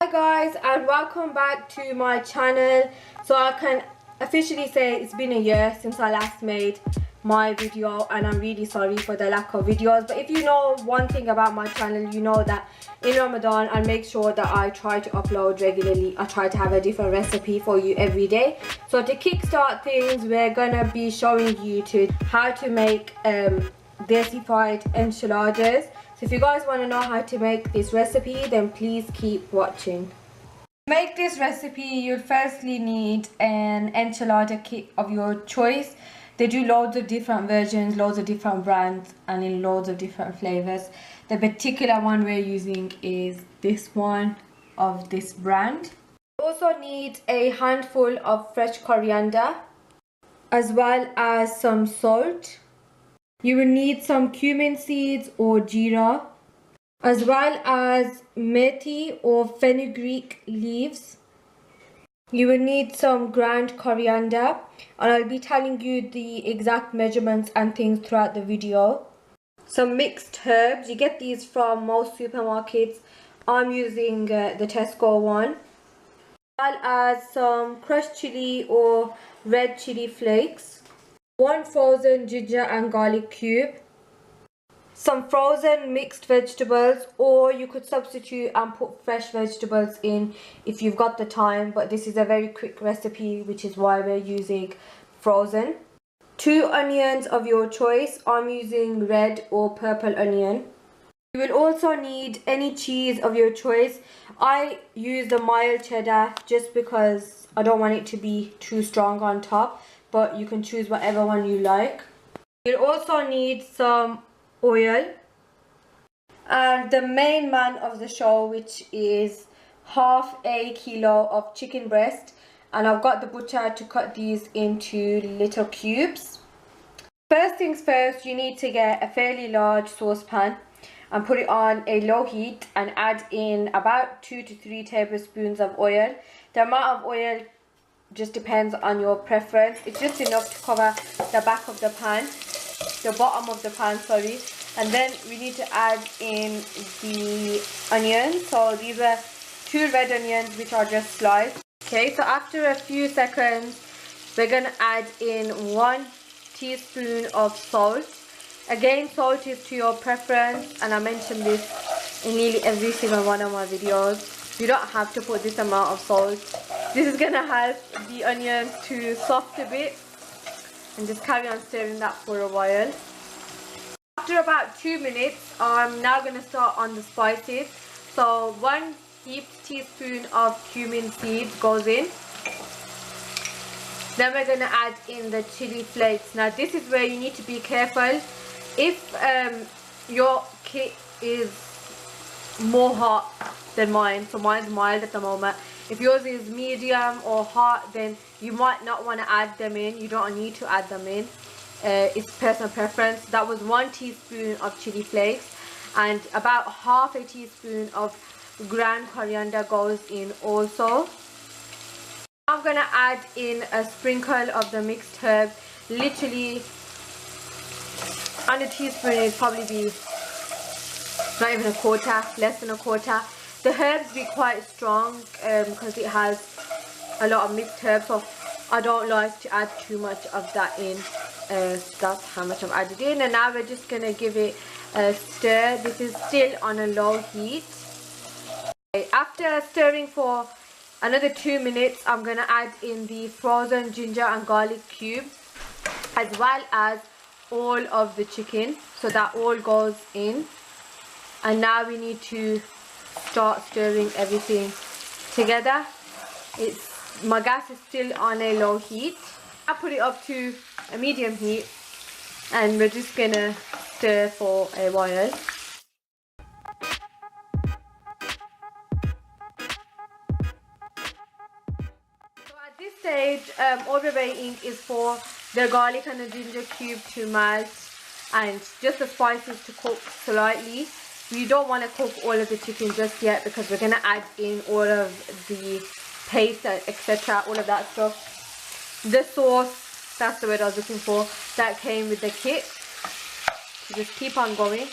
Hi guys, and welcome back to my channel. So I can officially say it's been a year since I last made my video, and I'm really sorry for the lack of videos. But if you know one thing about my channel, you know that in Ramadan I make sure that I try to upload regularly. I try to have a different recipe for you every day. So to kickstart things, we're gonna be showing you how to make Desi-fied enchiladas. So if you guys want to know how to make this recipe, then please keep watching. To make this recipe, you'll firstly need an enchilada kit of your choice. They do loads of different versions, loads of different brands, and in loads of different flavors. The particular one we're using is this one of this brand. You also need a handful of fresh coriander, as well as some salt. You will need some cumin seeds or jeera, as well as methi or fenugreek leaves. You will need some ground coriander, and I'll be telling you the exact measurements and things throughout the video. Some mixed herbs, you get these from most supermarkets. I'm using the Tesco one. As well as some crushed chili or red chili flakes. 1 frozen ginger and garlic cube, some frozen mixed vegetables, or you could substitute and put fresh vegetables in if you've got the time, but this is a very quick recipe, which is why we're using frozen. 2 onions of your choice. I'm using red or purple onion. You will also need any cheese of your choice. I use the mild cheddar just because I don't want it to be too strong on top, but you can choose whatever one you like. You'll also need some oil, and the main man of the show, which is half a kilo of chicken breast, and I've got the butcher to cut these into little cubes. First things first, you need to get a fairly large saucepan and put it on a low heat and add in about 2 to 3 tablespoons of oil. The amount of oil just depends on your preference. It's just enough to cover the back of the pan, the bottom of the pan, sorry. And then we need to add in the onions. So these are 2 red onions which are just sliced. Okay, so after a few seconds, we're gonna add in 1 teaspoon of salt. Again, salt is to your preference, and I mention this in nearly every single one of my videos. You don't have to put this amount of salt. This is gonna help the onions to soft a bit, and just carry on stirring that for a while. After about 2 minutes, I'm now gonna start on the spices. So 1 heaped teaspoon of cumin seeds goes in. Then we're gonna add in the chili flakes. Now this is where you need to be careful. If your kit is more hot than mine, so mine's mild at the moment, if yours is medium or hot, then you might not want to add them in. You don't need to add them in. It's personal preference. That was 1 teaspoon of chili flakes, and about half a teaspoon of ground coriander goes in also. I'm gonna add in a sprinkle of the mixed herbs. Literally on a teaspoon, it'd probably be not even a quarter, less than a quarter. The herbs be quite strong because it has a lot of mixed herbs, so I don't like to add too much of that in. That's how much I've added in, and now we're just gonna give it a stir. This is still on a low heat. Okay, after stirring for another 2 minutes, I'm gonna add in the frozen ginger and garlic cubes, as well as all of the chicken, so that all goes in. And now we need to start stirring everything together. My gas is still on a low heat. I put it up to a medium heat, and we're just gonna stir for a while. So at this stage, all we're waiting is for the garlic and the ginger cube to melt, and just the spices to cook slightly. We don't want to cook all of the chicken just yet, because we're going to add in all of the paste, etc., all of that stuff. The sauce, that's the word I was looking for, that came with the kit. So just keep on going.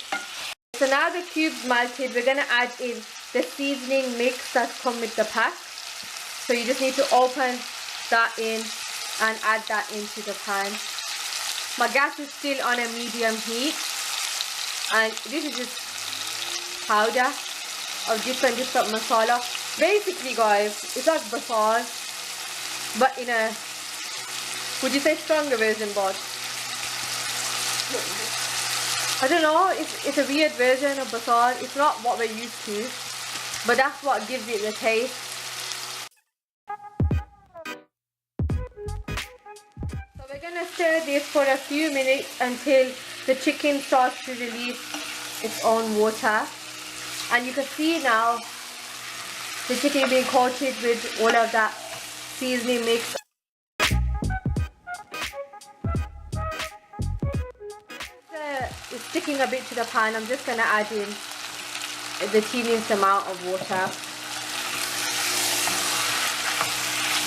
So now the cubes melted, we're going to add in the seasoning mix that's come with the pack. So you just need to open that in and add that into the pan. My gas is still on a medium heat, and this is just powder of different masala. Basically guys, it's like basal, but in a, would you say stronger version, but I don't know, it's a weird version of basal. It's not what we're used to, but that's what gives it the taste. So we're gonna stir this for a few minutes until the chicken starts to release its own water. And you can see now the chicken being coated with all of that seasoning mix. It's sticking a bit to the pan. I'm just gonna add in the teeniest amount of water.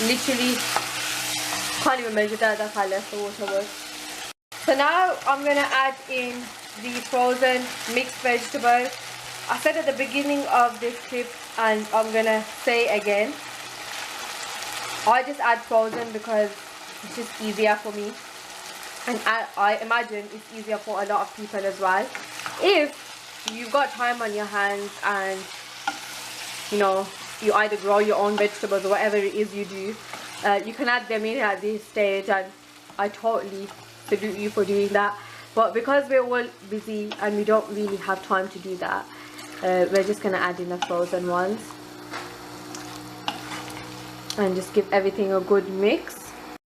Literally can't even measure that, that's how less the water was. So now I'm gonna add in the frozen mixed vegetables. I said at the beginning of this clip, and I'm gonna say again, I just add frozen because it's just easier for me, and I imagine it's easier for a lot of people as well. If you've got time on your hands and you know you either grow your own vegetables or whatever it is you do, you can add them in at this stage, and I totally salute you for doing that. But because we're all busy and we don't really have time to do that, we're just gonna add in the frozen ones and just give everything a good mix.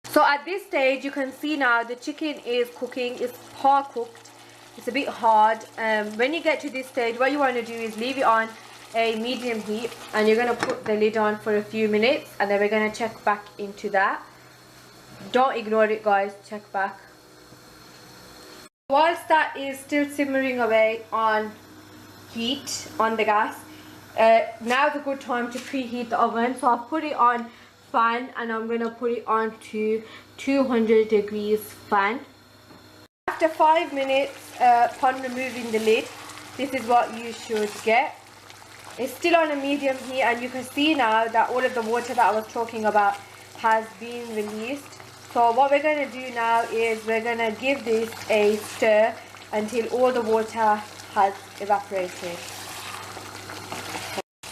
So at this stage you can see now the chicken is cooking. It's hard cooked, it's a bit hard. When you get to this stage, what you want to do is leave it on a medium heat, and you're going to put the lid on for a few minutes, and then we're going to check back into that. Don't ignore it guys, check back. Whilst that is still simmering away on heat on the gas, now's a good time to preheat the oven. So I've put it on fan, and I'm going to put it on to 200 degrees fan. After 5 minutes upon removing the lid, this is what you should get. It's still on a medium heat, and you can see now that all of the water that I was talking about has been released. So what we're going to do now is we're going to give this a stir until all the water has evaporated.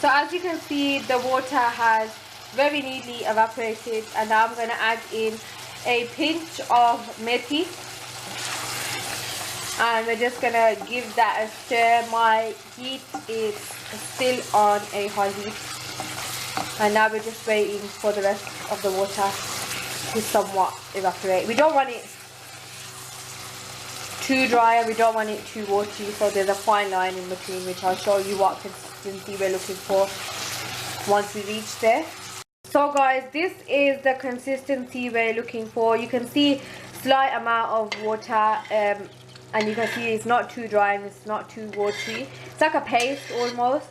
So as you can see, the water has very neatly evaporated, and now I'm going to add in a pinch of methi, and we're just going to give that a stir. My heat is still on a high heat, and now we're just waiting for the rest of the water to somewhat evaporate. We don't want it too dry and we don't want it too watery, so there's a fine line in between, which I'll show you what consistency we're looking for once we reach there. So guys, this is the consistency we're looking for. You can see slight amount of water, and you can see it's not too dry and it's not too watery. It's like a paste almost.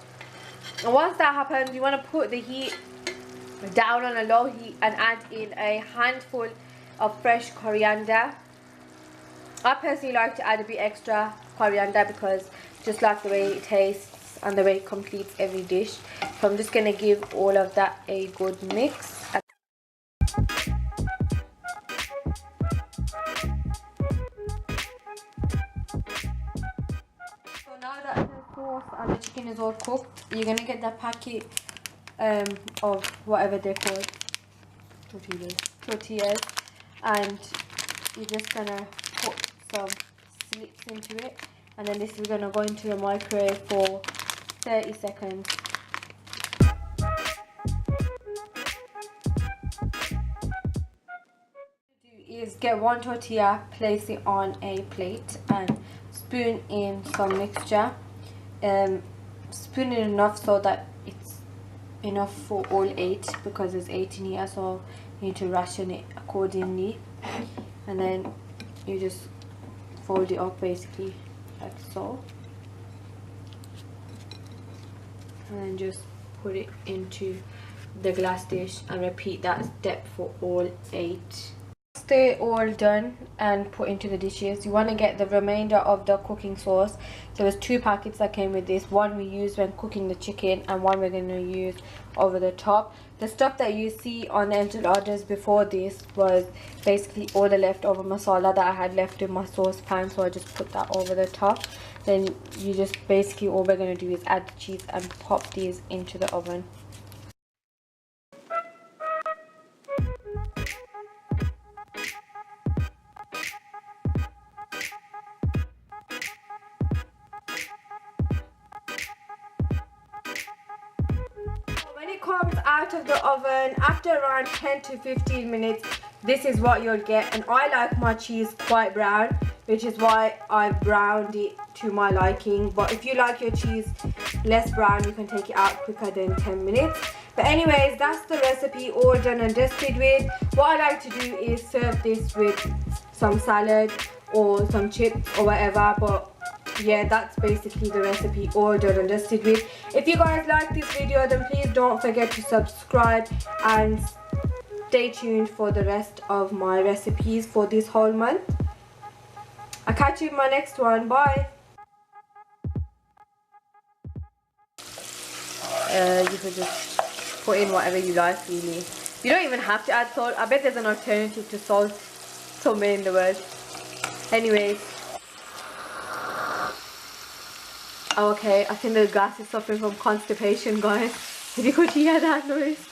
And once that happens, you want to put the heat down on a low heat and add in a handful of fresh coriander. I personally like to add a bit extra coriander because just like the way it tastes and the way it completes every dish. So I'm just going to give all of that a good mix. So now that the sauce and the chicken is all cooked, you're going to get the packet of whatever they're called, tortillas, and you're just going to put some slits into it, and then this is going to go into the microwave for 30 seconds. Is get one tortilla, place it on a plate and spoon in some mixture. Spoon in enough so that it's enough for all 8, because there's 8 in here, so you need to ration it accordingly. And then you just fold it up basically like so, and then just put it into the glass dish and repeat that step for all 8. they're all done and put into the dishes, you want to get the remainder of the cooking sauce. So there's 2 packets that came with this. One we use when cooking the chicken and one we're going to use over the top. The stuff that you see on the enchiladas before this was basically all the leftover masala that I had left in my saucepan, so I just put that over the top. Then you just basically, all we're going to do is add the cheese and pop these into the oven. When it comes out of the oven, after around 10 to 15 minutes, this is what you'll get. And I like my cheese quite brown, which is why I browned it to my liking. But if you like your cheese less brown, you can take it out quicker than 10 minutes. But anyways, that's the recipe all done and dusted with. What I like to do is serve this with some salad or some chips or whatever. But yeah, that's basically the recipe all done and dusted with. If you guys like this video, then please don't forget to subscribe and stay tuned for the rest of my recipes for this whole month. I'll catch you in my next one. Bye. You could just put in whatever you like, really. You don't even have to add salt. I bet there's an alternative to salt somewhere in the world. Anyways. Okay, I think the gas is suffering from constipation, guys. If you could hear that noise.